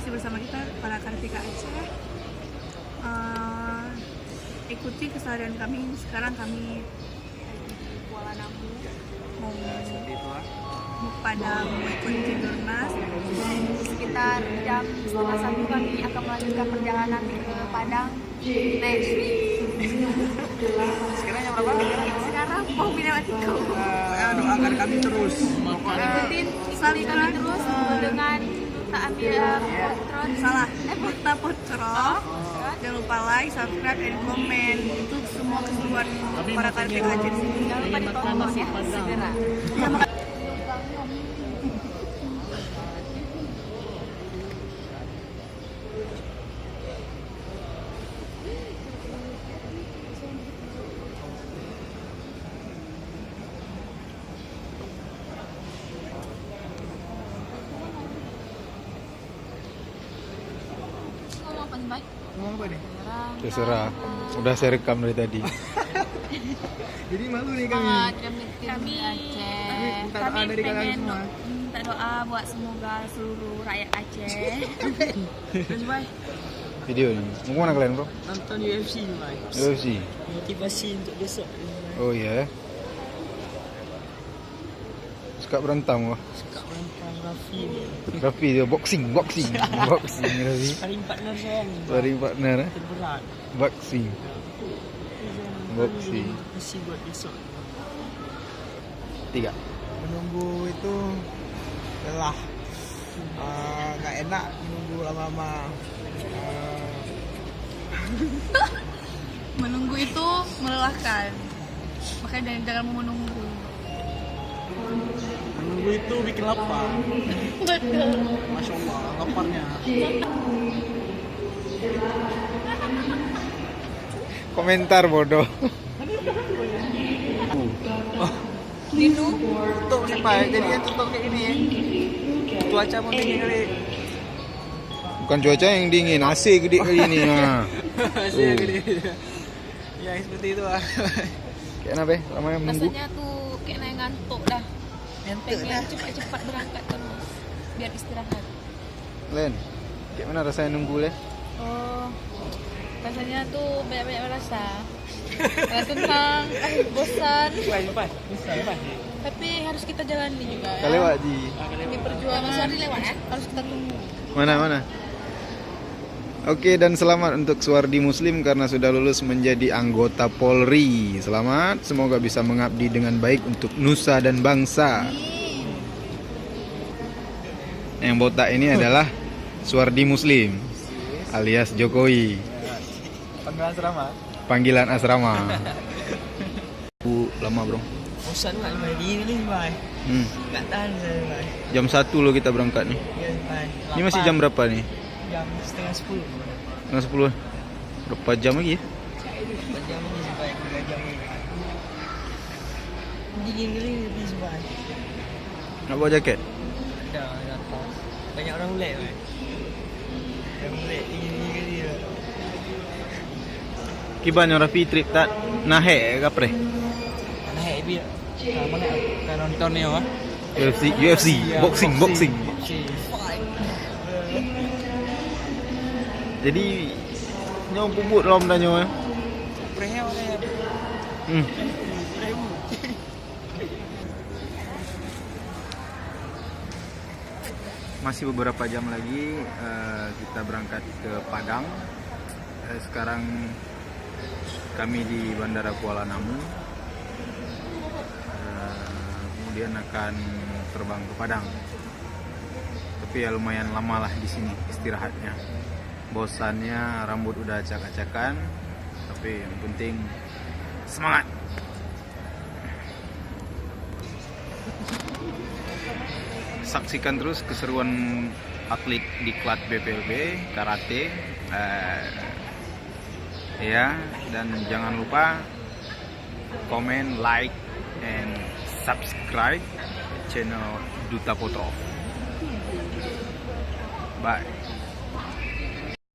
masih bersama kita para Kartika Aceh. Ikuti keseharian kami. Sekarang kami di Kuala Namu mau pada ikut Jurnas. Sekitar jam 12:30 kami akan melanjutkan perjalanan ke Padang naik bis. Sekarang jam berapa? Sekarang mau pindah Matiko. Doakan kami terus. Ikutin saling kami terus dengan Duta Amira Duta Potro. Jangan lupa like, subscribe, dan komen untuk semua keseruan para Kartika Aceh. Jangan lupa ditonton ya segera. Ngomong apa nih? Terserah, udah saya rekam dari tadi. Jadi malu nih kami. Kami Minta doa dari kalian semua. minta doa buat semoga seluruh rakyat Aceh. Video nih, mau kemana kalian bro? Nonton UFC Mai. UFC. Motivasi untuk besok. Oh iya. Suka berantem wah. Suka menonton Raffi. Raffi dia boxing Raffi. Paling partner saya. Dari partner Terberat. boxing. Motivasi buat besok. 3. Menunggu itu lelah. Nggak enak menunggu lama-lama. Menunggu itu melelahkan. Makanya jangan mau menunggu. Menunggu itu bikin lapar. Betul. Masya Allah, laparnya. Komentar bodoh. Dinu. Tutup nih Pak, jadi yang tutup kayak gini ya. Cuaca pun dingin kali. Bukan cuaca yang dingin, AC gede kali ini. Nah. Masih gini. Ya seperti itu lah. Kayak apa ya? Lamanya menunggu. Rasanya tuh kayak naik ngantuk dah. Pengen cepat-cepat berangkat terus biar istirahat. Len, kayak mana rasanya nunggu Len? Oh, rasanya tuh banyak-banyak rasa. Rasa tentang bosan. Tapi harus kita jalani juga. Kau lewat Ji. Ini perjuangan lewat ya. Harus kita tunggu. Mana? Oke, dan selamat untuk Suwardi Muslim karena sudah lulus menjadi anggota Polri. Selamat, semoga bisa mengabdi dengan baik untuk nusa dan bangsa. Yang botak ini adalah Suwardi Muslim alias Jokowi. Panggilan asrama. Panggilan asrama. Lama bro. Bosan nak main gini Bang. Nggak tahan saya Bang. Jam 1 loh kita berangkat nih. Yes Bang. Ini masih jam berapa nih? Jam setengah 10. Setengah 10. Berapa jam lagi ya? Jam ini sampai 3 jam ini. Dingin gini lebih Bang. Nak bawa jaket? Ada. Banyak orang mulai Bang. Yang mulai dingin gini. Kibanyo Rafi trip tak nahe kapre. Anak happy. Mana kan nonton ni wah. UFC, boxing. Jadi nyaw puput lom dah nyaw. Prehnya mana? Masih beberapa jam lagi kita berangkat ke Padang. Sekarang kami di Bandara Kuala Namu. Kemudian akan terbang ke Padang. Tapi ya lumayan lama lah di sini istirahatnya. Bosannya, rambut udah acak-acakan. Tapi yang penting semangat. Saksikan terus keseruan atlet di Klat BPLB karate. Ya, dan jangan lupa komen, like, and subscribe channel Duta Potro. Bye.